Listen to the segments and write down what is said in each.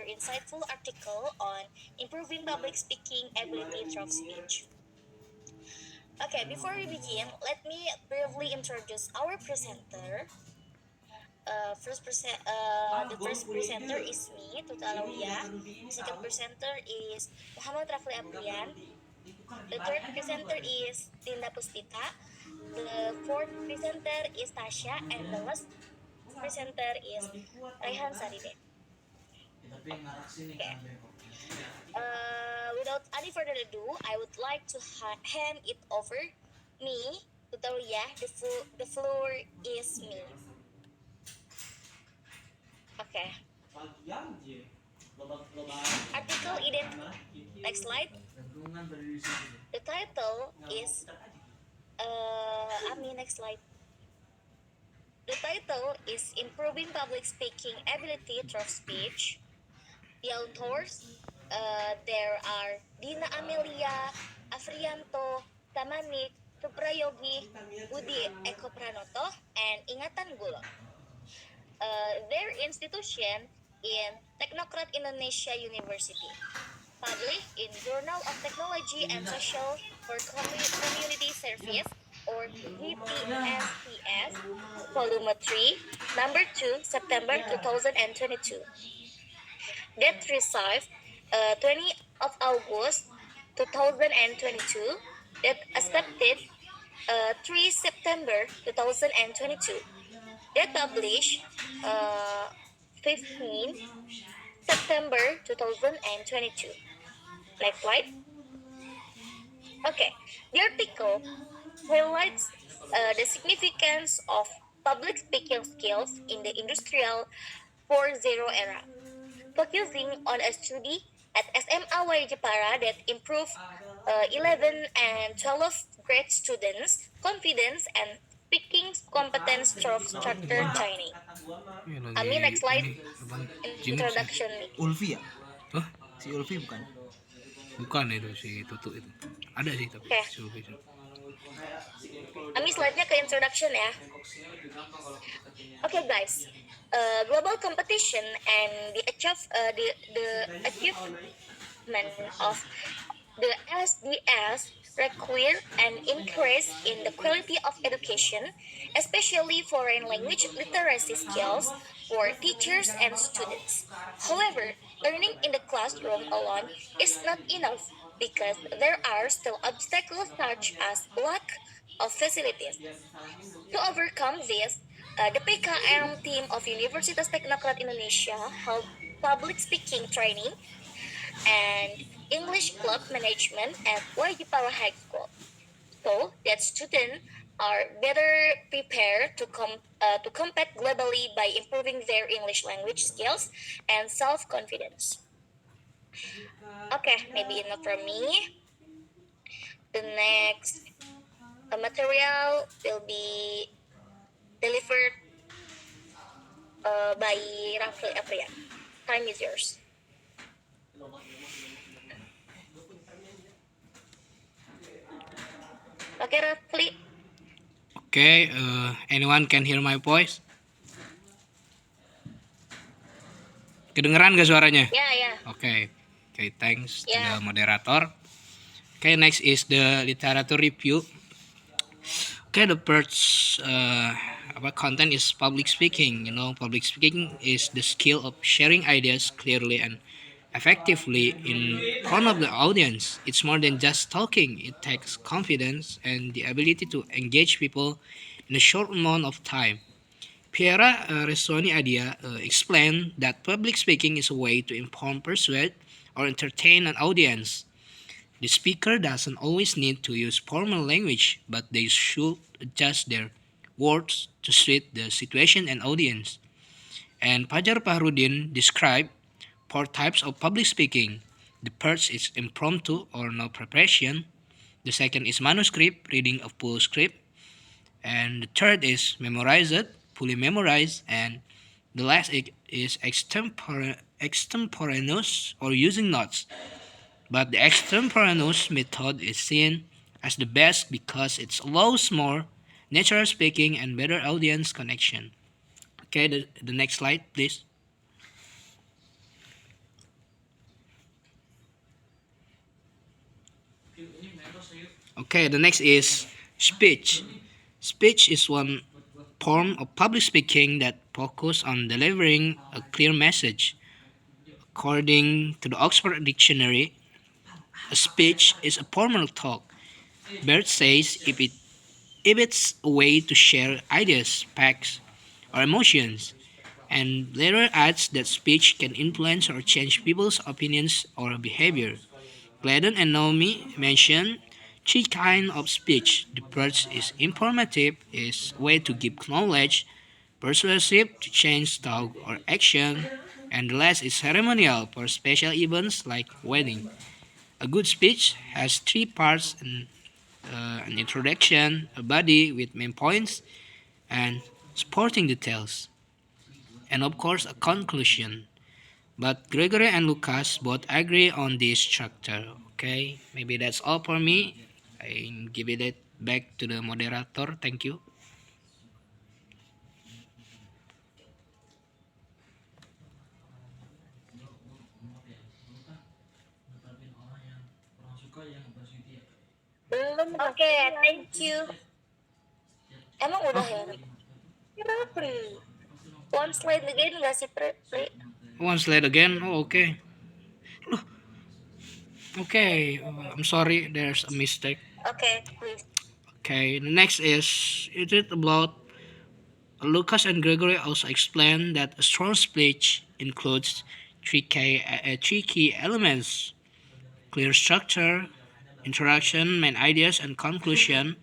another insightful article on improving public speaking ability through speech. Okay, before we begin, let me briefly introduce our presenter. The first presenter is me, Tuta Alawiyah. The second presenter is Muhammad Rafli Aprian. The third presenter is Dinda Puspita. The fourth presenter is Tasha, and the last presenter is Raihan Saride. Okay. Without any further ado, I would like to hand it over me to Taulia. The floor is me. Okay. Article identity. Next slide. The title is next slide. The title is Improving Public Speaking Ability Through Speech. The authors, there are Dina Amelia, Afrianto, Tamanik, Suprayogi, Budi Eko Pranoto, and Ingatan Gulo. Their institution in Technocrat Indonesia University, published in Journal of Technology and Social for Community Service, or GPSTS, Volume 3, Number 2, September 2022. That received 20 of August 2022. That accepted 3 September 2022. That published 15 September 2022. Next slide. Okay, the article highlights the significance of public speaking skills in the industrial 4.0 era, focusing on a study at SMA Jepara that improved 11 and 12 grade students' confidence and speaking competence through structured training. Ini Next slide. ini abang Jimit sih. Introduction. Ulfi ya? Hah? Si Ulfi bukan? Bukan itu si Tutu itu. Ada sih tapi Oke. si Ulfi itu. Slide-nya ke introduction ya. Okay, guys. Global competition and the achievement of the SDS require an increase in the quality of education, especially foreign language literacy skills for teachers and students. However, learning in the classroom alone is not enough because there are still obstacles such as lack of facilities. To overcome this, the PKM team of Universitas Teknokrat Indonesia held public speaking training and English club management at Wajipara High School, so that students are better prepared to compete globally by improving their English language skills and self-confidence. Okay, maybe enough from me. The next material will be delivered by Rafli Aprian. Time is yours. Okay, Rafli. Okay, anyone can hear my voice? Kedengeran gak suaranya? Yeah. Okay, thanks to the moderator. Okay, next is the literature review. Okay, the first content is public speaking. You know, public speaking is the skill of sharing ideas clearly and effectively in front of the audience. It's more than just talking. It takes confidence and the ability to engage people in a short amount of time. Piera Resoni Adia explained that public speaking is a way to inform, persuade, or entertain an audience. The speaker doesn't always need to use formal language, but they should adjust their words to suit the situation and audience. And Pajar Pahrudin described 4 types of public speaking. The first is impromptu or no preparation. The second is manuscript, reading a full script. And the third is memorized, fully memorized. And the last is extemporaneous or using notes. But the extemporaneous method is seen as the best because it allows more natural speaking and better audience connection. Okay, the next slide, please. Okay, the next is speech. Speech is one form of public speaking that focuses on delivering a clear message. According to the Oxford Dictionary, a speech is a formal talk. Bert says if it's a way to share ideas, facts, or emotions, and later adds that speech can influence or change people's opinions or behavior. Gladden and Naomi mention three kinds of speech. The first is informative, is a way to give knowledge, persuasive to change thought or action, and the last is ceremonial for special events like wedding. A good speech has three parts an introduction, a body with main points, and supporting details, and of course a conclusion. But Gregory and Lucas both agree on this structure. Okay, maybe that's all for me. I give it back to the moderator. Thank you. Belum Okay, Rafli. thank you. Emang udah Oh, ya? Rafli. One slide again nggak sih, Pri? one slide again. Oh, okay. Okay, I'm sorry. There's a mistake. Okay, please. Okay, the next is it is about Lucas and Gregory also explain that a strong speech includes three key elements: clear structure, introduction, main ideas, and conclusion,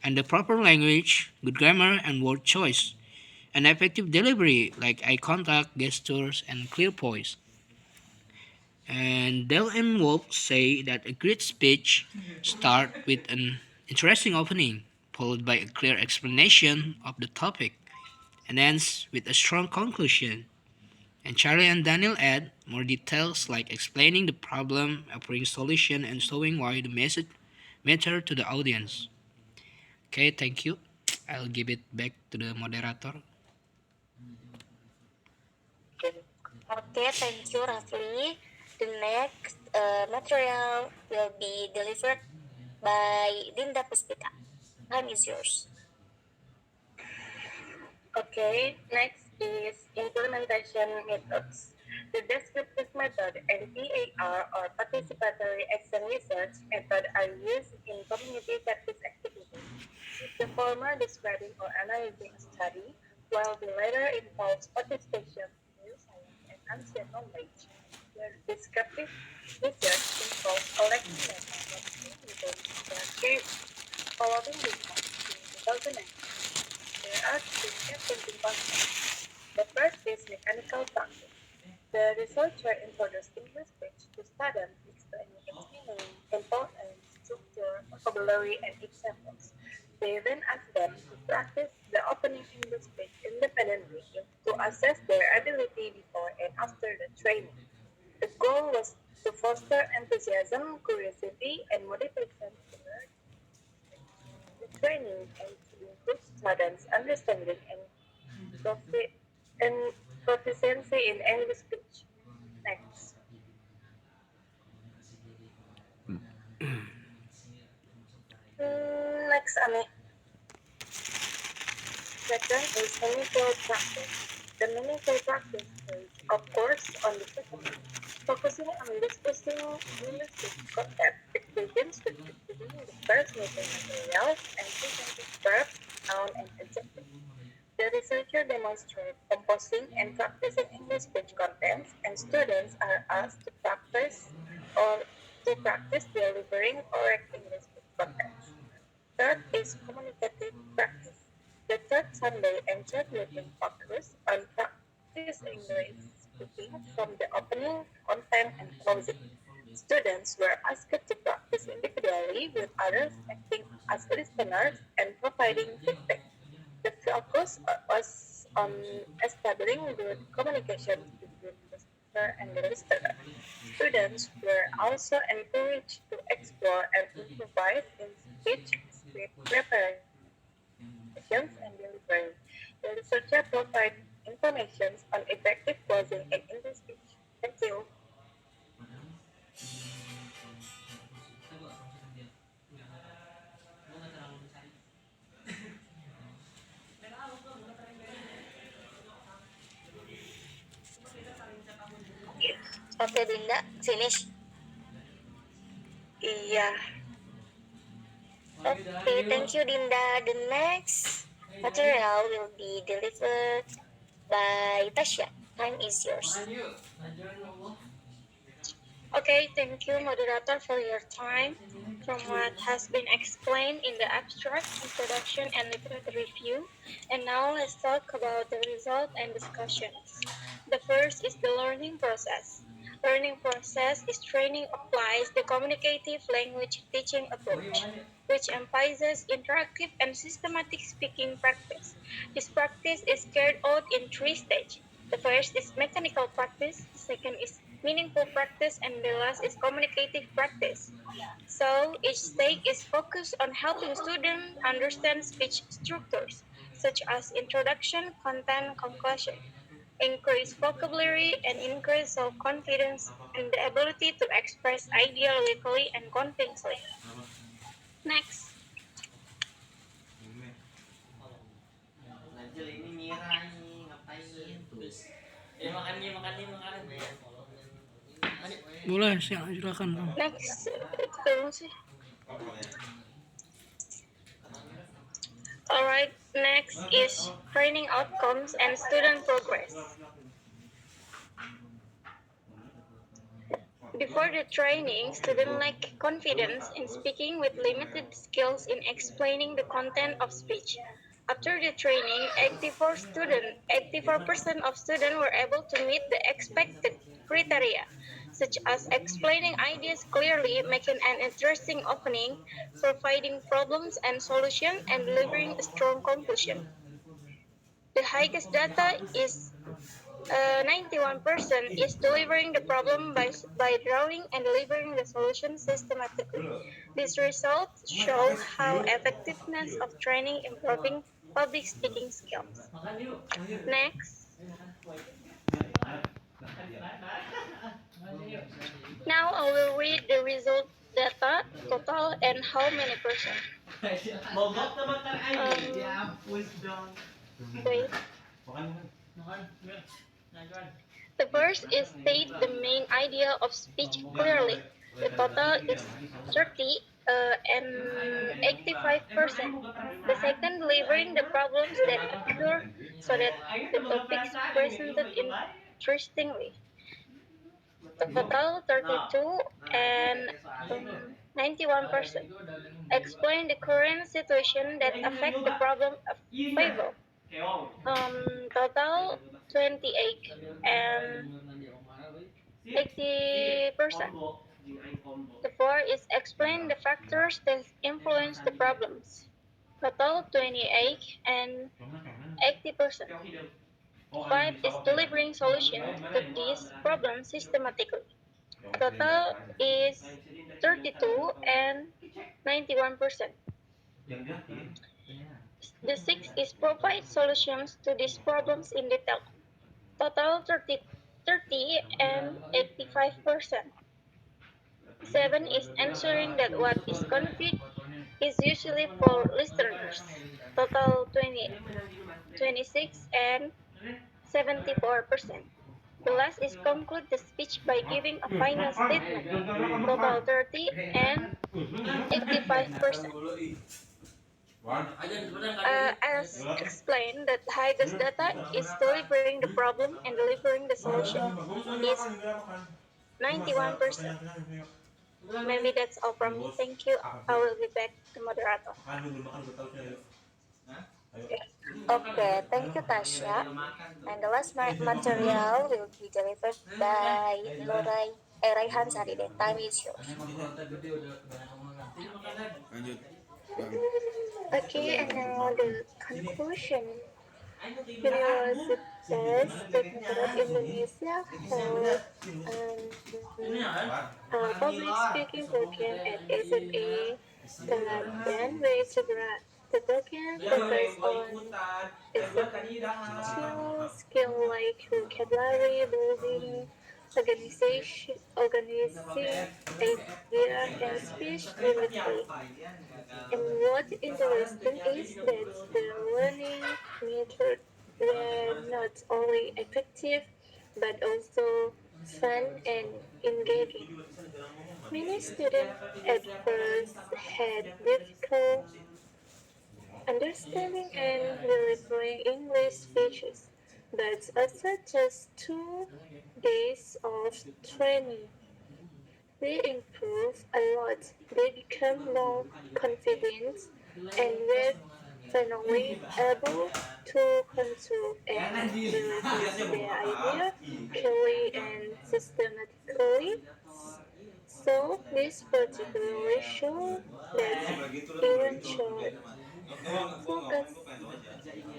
and the proper language, good grammar, and word choice, and effective delivery like eye contact, gestures, and clear voice. And Dell and Wolf say that a great speech starts with an interesting opening, followed by a clear explanation of the topic, and ends with a strong conclusion. And Charlie and Daniel add more details like explaining the problem, offering solution, and showing why the message matter to the audience. Okay, thank you. I'll give it back to the moderator. Okay, thank you, Rafli. The next material will be delivered by Dinda Puspita. Time is yours. Okay, next is implementation methods. The descriptive method and PAR or participatory action research method are used in community practice activities, with the former describing or analyzing a study, while the latter involves participation in new science and ancient knowledge. The descriptive research involves collecting data from individuals and peers. Following results in 2019, there are two sequencing concepts. The first is mechanical practice. The researcher introduced English speech to students, explaining its meaning, importance, structure, vocabulary, and examples. They then asked them to practice the opening English speech independently to assess their ability before and after the training. The goal was to foster enthusiasm, curiosity, and motivation to learn the training and to improve students' understanding and profi- and proficiency in English speech. Next. Next, Ami. Second is meaningful practice. The meaningful practice is, of course, on the second one. Focusing on discussing linguistic concepts, it begins with reviewing the first missing materials and presenting verbs, noun, and adjectives. The researcher demonstrates composing and practicing English speech contents, and students are asked to practice delivering correct English speech contents. Third is communicative practice. The third Sunday and third meeting focus on practice English speaking from the opening, content, and closing. Students were asked to practice individually with others acting as listeners and providing feedback. The focus was on establishing good communication between the speaker and the listener. Students were also encouraged to explore and improvise in speech, script preparations, and delivery. The researcher provided information on effective closing in English speech. Thank you. Okay, Dinda, finish. Iya. Okay, thank you, Dinda. The next material will be delivered by Tasha. Time is yours. Okay, thank you, moderator, for your time. From what has been explained in the abstract, introduction, and literature review, and now let's talk about the result and discussions. The first is the learning process. Learning process is training applies the communicative language teaching approach, which emphasizes interactive and systematic speaking practice. This practice is carried out in three stages. The first is mechanical practice, the second is meaningful practice, and the last is communicative practice. So each stage is focused on helping students understand speech structures, such as introduction, content, conclusion, increase vocabulary, and increase self-confidence and the ability to express ideas locally and convincingly. Next. Najil ini Mira ini ngapain tuh? Makan nih, makan nih, makan. Boleh, silakan. Next, itu sih. Alright, next is training outcomes and student progress. Before the training, students lack confidence in speaking with limited skills in explaining the content of speech. After the training, 84% of students were able to meet the expected criteria, such as explaining ideas clearly, making an interesting opening, providing problems and solutions, and delivering a strong conclusion. The highest data is 91% is delivering the problem by drawing and delivering the solution systematically. These results show how effectiveness of training improving public speaking skills. Next. Now I will read the result data, total, and how many percent. Mogok naman tayo ay Um, dihapos dong. Wait. The first is state the main idea of speech clearly. The total is 30 and 85%. The second, delivering the problems that occur so that the topics presented interestingly. The total 32 and 91%. Explain the current situation that affect the problem of fable. Total 28 and 80%. The four is explain the factors that influence the problems. Total 28 and 80%. Five is delivering solutions to these problems systematically. Total is 32 and 91%. The six is provide solutions to these problems in detail. Total 30 and 85%. Seven is ensuring that what is conveyed is usually for listeners. Total 26 and 74%. The last is conclude the speech by giving a final statement. Total 30 and 85%. As explained, that highest data is delivering the problem and delivering the solution is 91%. Maybe that's all from me. Thank you. I will be back to moderator. Okay, thank you, Tasha. And the last material will be delivered by Raihan Saride. Time is yours. Lanjut. Okay, and now the conclusion. Universitas Teknik Indonesia holds public speaking program at SMA dan Segra. The program focuses on essential skill like vocabulary building, organizing idea, and speech fluency. And what's interesting is that the learning methods were not only effective but also fun, and engaging. Many students at first had difficulty understanding and delivering English speeches, but after just 2 days of training, they improve a lot. They become more confident and were finally able to control and deliver their idea clearly and systematically. So this particularly shows that even short focus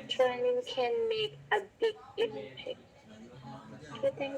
training can make a big impact. Okay, thank